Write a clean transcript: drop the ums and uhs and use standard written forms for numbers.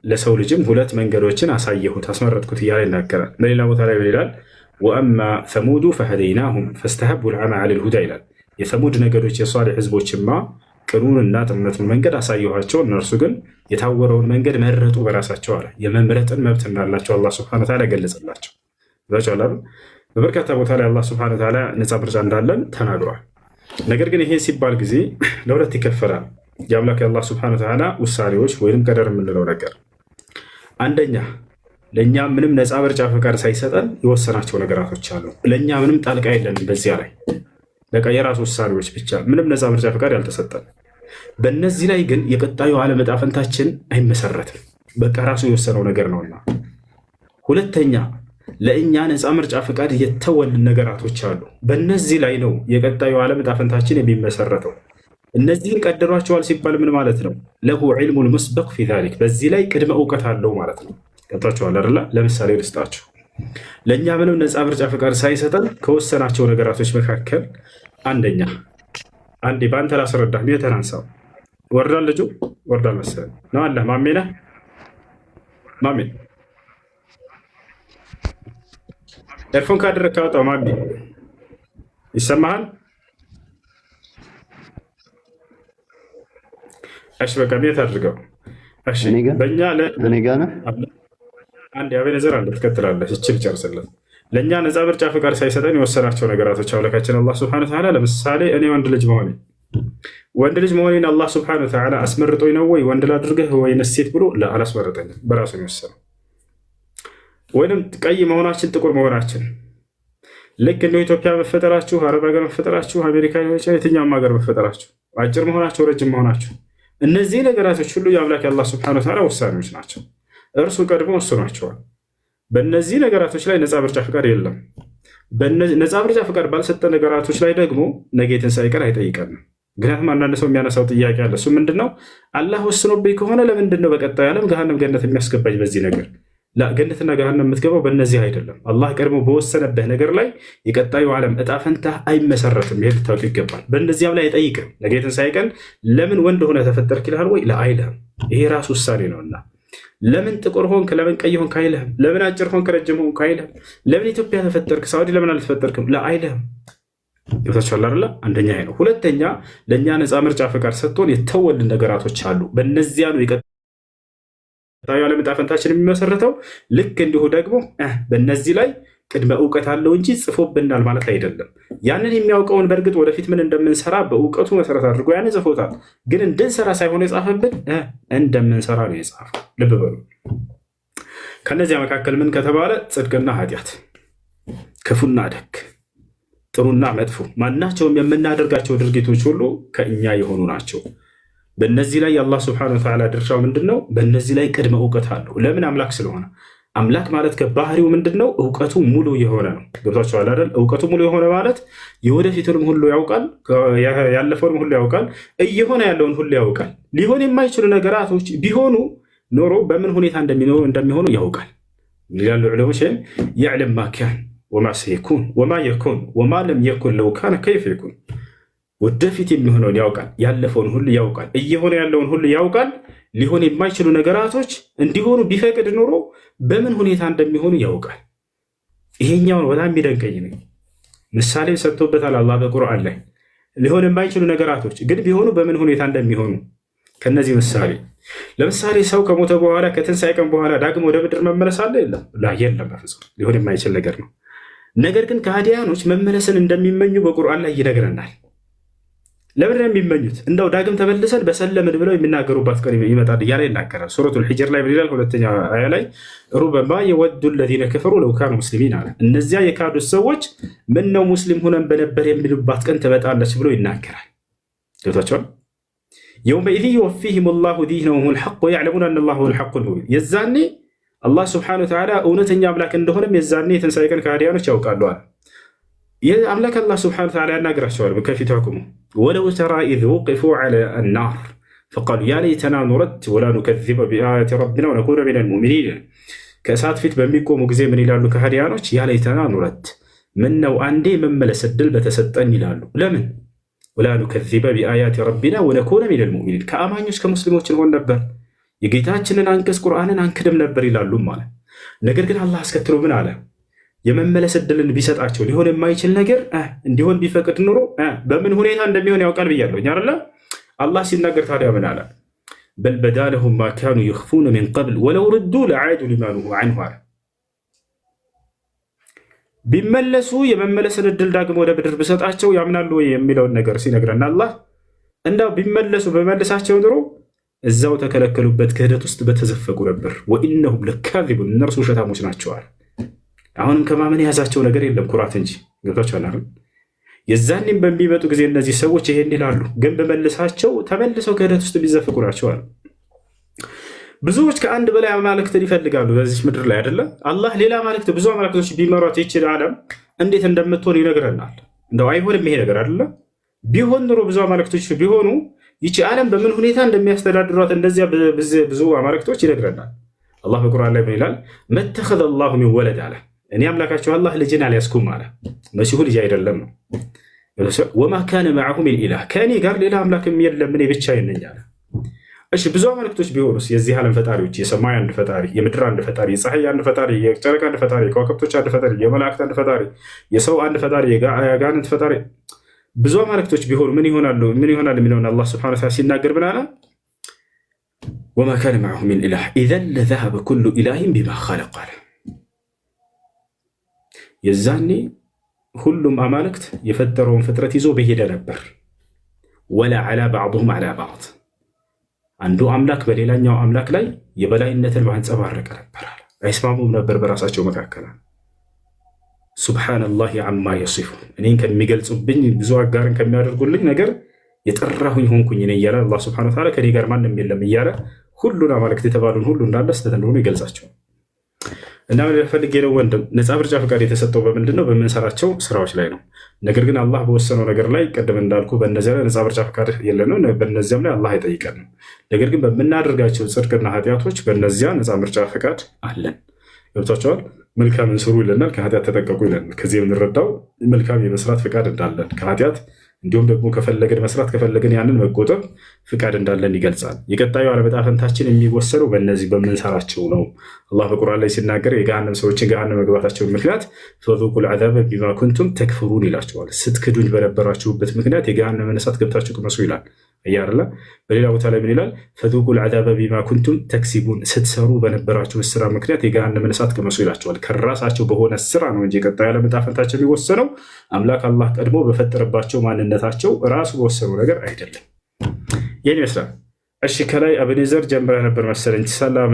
ለሰው ልጅም ሁለት መንገዶችን አሳየሁት አስመረጥኩት እያለ ይናገራል። በሌላ ቦታ ላይ ይላል ወአማ ሰሙዱ ፈሀደይናሁም ፈስተሀቡ ልዓማ ዐለ ልሁዳ ይላል። የሰሙድ ነገዶች የሷሊህ ህዝቦችማ ቅኑንና ጥመቱን መንገድ አሳየኋቸው፣ እነርሱ ግን የታወረውን መንገድ መረጡ በራሳቸው አለ። የመምረጥን መብት እንዳላቸው አላህ ሱብሓነሁ ወተዓላ ገለጸላቸው። በበርካታ ቦታ ላይ አላህ ሱብሓነሁ ወተዓላ ነፃ ምርጫ እንዳለን ተናግሯል። ነገር ግን ይሄ ሲባል ጊዜ ለሁለት ይከፈላል። የአምላክ የአላህ ሱብሓነሁ ወተዓላ ውሳኔዎች ወይም ቀደር የምንለው ነገር አንደኛ ለእኛ ምንም ነፃ ምርጫ ፈቃድ ሳይሰጠን የወሰናቸው ነገራቶች አሉ። ለእኛ ምንም ጣልቃ የለንም በዚያ ላይ በቃ የራሱ ውሳኔዎች ብቻ፣ ምንም ነፃ ምርጫ ፈቃድ ያልተሰጠን። በእነዚህ ላይ ግን የቀጣዩ ዓለም ዕጣ ፈንታችን አይመሰረትም፣ በቃ ራሱ የወሰነው ነገር ነውና። ሁለተኛ ለእኛ ነፃ ምርጫ ፈቃድ የተወልን ነገራቶች አሉ። በእነዚህ ላይ ነው የቀጣዩ ዓለም ዕጣ ፈንታችን የሚመሰረተው። እነዚህን ቀደሯቸዋል ሲባል ምን ማለት ነው? ለሁ ዒልሙል ሙስበቅ ፊ ዛሊክ፣ በዚህ ላይ ቅድመ እውቀት አለው ማለት ነው። ገብታችኋል አይደለ? ለምሳሌ ልስጣችሁ። ለእኛ ምንም ነፃ ምርጫ ፈቃድ ሳይሰጠን ከወሰናቸው ነገራቶች መካከል አንደኛ፣ አንዴ በአንተ ላስረዳህ። ቤተን አንሳው። ወርዳል፣ ልጁ ወርዳል መሰለኝ ነው አለ። ማሜ ነህ? ማሜ ኤርፎን ካደረግህ ካወጣው። ማሜ ይሰማሃል? እሺ በቃ ቤት አድርገው። እሺ በእኛ አንድ አቤኔዘር አለ ትከትላለህ። እችል ጨርስለት። ለእኛ ነፃ ምርጫ ፈቃድ ሳይሰጠን የወሰናቸው ነገራቶች አምላካችን አላህ ሱብሓነሁ ወተዓላ፣ ለምሳሌ እኔ ወንድ ልጅ መሆኔን አላህ ሱብሓነሁ ወተዓላ አስመርጦኝ ነው ወይ ወንድ ላድርገህ ወይንስ ሴት ብሎ አላስመረጠኝም። በራሱ የወሰነው። ወይንም ቀይ መሆናችን ጥቁር መሆናችን ልክ እንደ ኢትዮጵያ መፈጠራችሁ፣ አረብ ሀገር መፈጠራችሁ፣ አሜሪካ የትኛውም ሀገር መፈጠራችሁ፣ አጭር መሆናችሁ፣ ረጅም መሆናችሁ፣ እነዚህ ነገራቶች ሁሉ የአምላክ የአላህ ሱብሓነሁ ወተዓላ ውሳኔዎች ናቸው። እርሱ ቀድሞ ወስኗቸዋል። በእነዚህ ነገራቶች ላይ ነፃ ምርጫ ፈቃድ የለም። ነፃ ምርጫ ፈቃድ ባልሰጠ ነገራቶች ላይ ደግሞ ነገ የትንሣኤ ቀን አይጠይቀንም። ምክንያቱም አንዳንድ ሰው የሚያነሳው ጥያቄ አለ። እሱ ምንድነው? አላህ ወስኖብኝ ከሆነ ለምንድን ነው በቀጣዩ ዓለም ገሃነም ገነት የሚያስገባኝ? በዚህ ነገር ገነትና ገሃነም የምትገባው በእነዚህ አይደለም። አላህ ቀድሞ በወሰነብህ ነገር ላይ የቀጣዩ ዓለም እጣ ፈንታ አይመሰረትም። ይሄ ልታውቅ ይገባል። በእነዚያም ላይ አይጠይቅም። ነገ የትንሣኤ ቀን ለምን ወንድ ሆነ ተፈጠርክ ይልሃል ወይ? አይልህም። ይሄ ራሱ ውሳኔ ነውና ለምን ጥቁር ሆንክ፣ ለምን ቀይ ሆንክ አይልህም። ለምን አጭር ሆንክ፣ ረጅም ሆንክ አይልህም። ለምን ኢትዮጵያ ተፈጠርክ፣ ሳውዲ ለምን አልተፈጠርክም አይልህም። ይወታችኋል አይደለ? አንደኛ ይሄ ነው። ሁለተኛ ለእኛ ነፃ ምርጫ ፈቃድ ሰጥቶን የተወልን ነገራቶች አሉ። በእነዚያ ነው የቀጣዩ ዓለም ዕጣ ፈንታችን የሚመሰረተው። ልክ እንዲሁ ደግሞ በእነዚህ ላይ ቅድመ እውቀት አለው እንጂ ጽፎብናል ማለት አይደለም። ያንን የሚያውቀውን በእርግጥ ወደፊት ምን እንደምንሰራ በእውቀቱ መሰረት አድርጎ ያንን ጽፎታል። ግን እንድንሰራ ሳይሆን የጻፈብን እንደምንሰራ ነው የጻፈው። ልብ በሉ። ከነዚያ መካከል ምን ከተባለ ጽድቅና ኃጢአት፣ ክፉና ደግ፣ ጥሩና መጥፎ፣ ማናቸውም የምናደርጋቸው ድርጊቶች ሁሉ ከእኛ የሆኑ ናቸው። በእነዚህ ላይ የአላህ ሱብሓነሁ ወተዓላ ድርሻው ምንድን ነው? በእነዚህ ላይ ቅድመ እውቀት አለው። ለምን? አምላክ ስለሆነ። አምላክ ማለት ከባህሪው ምንድን ነው? እውቀቱ ሙሉ የሆነ ነው። ገብቷችኋል አይደል? እውቀቱ ሙሉ የሆነ ማለት የወደፊቱንም ሁሉ ያውቃል፣ ያለፈውንም ሁሉ ያውቃል፣ እየሆነ ያለውን ሁሉ ያውቃል። ሊሆን የማይችሉ ነገራቶች ቢሆኑ ኖሮ በምን ሁኔታ እንደሚሆኑ ያውቃል። ሌላሉ ዑለሞች የዕለም ማ ካን ወማ ሰየኩን ወማ የኩን ወማ ለም የኩን ለው ካነ ከይፈ የኩን፣ ወደፊት የሚሆነውን ያውቃል፣ ያለፈውን ሁሉ ያውቃል፣ እየሆነ ያለውን ሁሉ ያውቃል። ሊሆን የማይችሉ ነገራቶች እንዲሆኑ ቢፈቅድ ኖሮ በምን ሁኔታ እንደሚሆኑ ያውቃል። ይሄኛውን በጣም የሚደንቀኝ ነው። ምሳሌ ሰጥቶበታል አላህ በቁርአን ላይ። ሊሆን የማይችሉ ነገራቶች ግን ቢሆኑ በምን ሁኔታ እንደሚሆኑ ከነዚህ ምሳሌ ለምሳሌ ሰው ከሞተ በኋላ ከትንሣኤ ቀን በኋላ ዳግም ወደ ምድር መመለስ አለ? የለም፣ በፍጹም ሊሆን የማይችል ነገር ነው። ነገር ግን ከሃዲያኖች መመለስን እንደሚመኙ በቁርአን ላይ ይነግረናል። ለምንድን ነው የሚመኙት? እንደው ዳግም ተመልሰን በሰለምን ብለው የሚናገሩባት ቀን ይመጣል እያለ ይናገራል። ሱረቱል ሂጅር ላይ ምን ይላል? ሁለተኛ አያ ላይ ሩበማ የወዱ ለዚነ ከፈሩ ለው ካኑ ሙስሊሚን አለ። እነዚያ የካዱት ሰዎች ምን ነው ሙስሊም ሆነን በነበር የሚሉባት ቀን ትመጣለች ብሎ ይናገራል። ገብቷቸዋል። የውመኢዝ ዩወፊሂም ላሁ ዲነሁም ልሐቅ ወያዕለሙን አነ ላሁ ልሐቁል ሙቢን። የዛኔ አላህ ስብሐነሁ ወተዓላ እውነተኛ አምላክ እንደሆነም የዛኔ የትንሣኤ ቀን ከሃዲያኖች ያውቃሉ አለ። አምላክ አላህ ስብሐነሁ ወተዓላ ያናግራቸዋል። በከፊት አቁሙ ወለው ተራ ኢዝ ውቂፉ ዐለ አናር ፈቃሉ ያ ለይተና ኑረድ ወላ ኑከዚበ ቢአያቲ ረቢና ወነኩነ ሚነል ሙእሚኒን። ከእሳት ፊት በሚቆሙ ጊዜ ምን ይላሉ ከሃዲያኖች? ያ ለይተና ኑረድ፣ ምን ነው አንዴ መመለስ እድል በተሰጠን ይላሉ። ለምን? ወላ ኑከዚበ ቢአያቲ ረቢና ወነኩነ ሚነል ሙእሚኒን፣ ከአማኞች ከሙስሊሞች እንሆን ነበር፣ የጌታችንን አንቀጽ ቁርአንን አንክድም ነበር ይላሉ ማለት። ነገር ግን አላህ አስከትሎ ምን አለ? የመመለስ እድልን ቢሰጣቸው ሊሆን የማይችል ነገር እንዲሆን ቢፈቅድ ኑሮ በምን ሁኔታ እንደሚሆን ያውቃል ብያለሁ አይደለ? አላህ ሲናገር ታዲያ ምን አለ? በል በዳ ለሁም ማ ካኑ ይኽፉነ ሚን ቀብል ወለው ሩዱ ለዓዱ ሊማ ኑሁ ዐንሁ አለ። ቢመለሱ የመመለስን እድል ዳግም ወደ ምድር ብሰጣቸው ያምናሉ ወይ የሚለውን ነገር ሲነግረን አላህ እንዳው ቢመለሱ በመለሳቸው ኑሮ እዛው ተከለከሉበት ክህደት ውስጥ በተዘፈቁ ነበር። ወኢነሁም ለካዚቡን እነርሱ ውሸታሞች ናቸዋል። አሁንም ከማመን የያዛቸው ነገር የለም ኩራት እንጂ። ገብቷቸዋል አይደል? የዛኔም በሚመጡ ጊዜ እነዚህ ሰዎች ይሄን ይላሉ፣ ግን በመልሳቸው ተመልሰው ክህደት ውስጥ ቢዘፈቁ ናቸዋል። ብዙዎች ከአንድ በላይ አማልክትን ይፈልጋሉ በዚህ ምድር ላይ አይደለ? አላህ ሌላ አማልክት ብዙ አማልክቶች ቢመሯት ይችል ዓለም እንዴት እንደምትሆን ይነግረናል። እንደው አይሆንም ይሄ ነገር አይደለ? ቢሆን ኑሮ ብዙ አማልክቶች ቢሆኑ ይቺ ዓለም በምን ሁኔታ እንደሚያስተዳድሯት እንደዚያ ብዙ አማልክቶች ይነግረናል። አላህ በቁርአን ላይ ምን ይላል? መተኸዘ አላሁ ሚን ወለድ አለ። እኔ አምላካቸው አላህ ልጅን አልያዝኩም አለ። መሲሁ ልጅ አይደለም ነው። ወማ ካነ መዐሁ ሚን ኢላህ፣ ከእኔ ጋር ሌላ አምላክም የለም እኔ ብቻዬን ነኝ አለ። እሺ ብዙ አማልክቶች ቢሆኑስ የዚህ ዓለም ፈጣሪዎች፣ የሰማይ አንድ ፈጣሪ፣ የምድር አንድ ፈጣሪ፣ የፀሐይ አንድ ፈጣሪ፣ የጨረቃ አንድ ፈጣሪ፣ የከዋክብቶች አንድ ፈጣሪ፣ የመላእክት አንድ ፈጣሪ፣ የሰው አንድ ፈጣሪ፣ የጋንንት ፈጣሪ ብዙ አማልክቶች ቢሆኑ ምን ይሆናሉ? ምን ይሆናል የሚለውን አላህ ሱብሓነሁ ወተዓላ ሲናገር ምን አለ? ወማ ካነ መዐሁ ሚን ኢላህ ኢዘን ለዘሀበ ኩሉ ኢላሂን ቢማ ኸለቀ አለ። የዛኔ ሁሉም አማልክት የፈጠረውን ፍጥረት ይዞ በሄደ ነበር። ወላ ዐላ ባዕዱሁም ዐላ ባዕድ፣ አንዱ አምላክ በሌላኛው አምላክ ላይ የበላይነትን ማንጸባረቅ ነበር። አይስማሙም ነበር በራሳቸው መካከል። ሱብሓነላሂ ዐማ የሲፉን፣ እኔን ከሚገልጹብኝ ብዙ አጋርን ከሚያደርጉልኝ ነገር የጠራሁኝ ሆንኩኝ እኔ እያለ አላህ ሱብሓነሁ ወተዓላ ከኔ ጋር ማንም የለም እያለ ሁሉን አማልክት የተባሉን ሁሉ እንዳለ ስተት እንደሆኑ ይገልጻቸው እና ምን ፈልጌ ነው ወንድም፣ ነፃ ምርጫ ፈቃድ የተሰጠው በምንድን ነው? በምንሰራቸው ስራዎች ላይ ነው። ነገር ግን አላህ በወሰነው ነገር ላይ ቀደም እንዳልኩ በእነዚያ ላይ ነፃ ምርጫ ፈቃድ የለንም፣ በእነዚያም ላይ አላህ አይጠይቀንም። ነገር ግን በምናደርጋቸው ጽድቅና ኃጢአቶች በእነዚያ ነፃ ምርጫ ፈቃድ አለን። ገብቷቸዋል። መልካምን ስሩ ይለናል፣ ከኃጢአት ተጠቀቁ ይለናል። ከዚህ የምንረዳው መልካም የመስራት ፈቃድ እንዳለን ከኃጢአት እንዲሁም ደግሞ ከፈለገን መስራት ከፈለገን ያንን መቆጠብ ፍቃድ እንዳለን ይገልጻል። የቀጣዩ ዕጣ ፈንታችን የሚወሰነው በእነዚህ በምንሰራቸው ነው። አላህ በቁርአን ላይ ሲናገር የገሃነም ሰዎችን ገሃነም መግባታቸው ምክንያት ፈዙቁል ዐዛበ ቢማ ኩንቱም ተክፍሩን ይላቸዋል። ስትክዱኝ በነበራችሁበት ምክንያት የገሃነም እሳት ገብታችሁ ቅመሱ ይላል። እያለ በሌላ ቦታ ላይ ምን ይላል? ፈዙቁል ዐዛበ ቢማ ኩንቱም ተክሲቡን፣ ስትሰሩ በነበራችሁ ስራ ምክንያት የገሃነምን እሳት ቅመሱ ይላቸዋል። ከራሳቸው በሆነ ስራ ነው እንጂ የቀጣዩ ዕጣ ፈንታቸው የሚወሰነው አምላክ አላህ ቀድሞ በፈጠረባቸው ማንነታቸው ራሱ በወሰኑ ነገር አይደለም። ይህን ይመስላል። እሺ ከላይ አብኔዘር ጀምረህ ነበር መሰለኝ።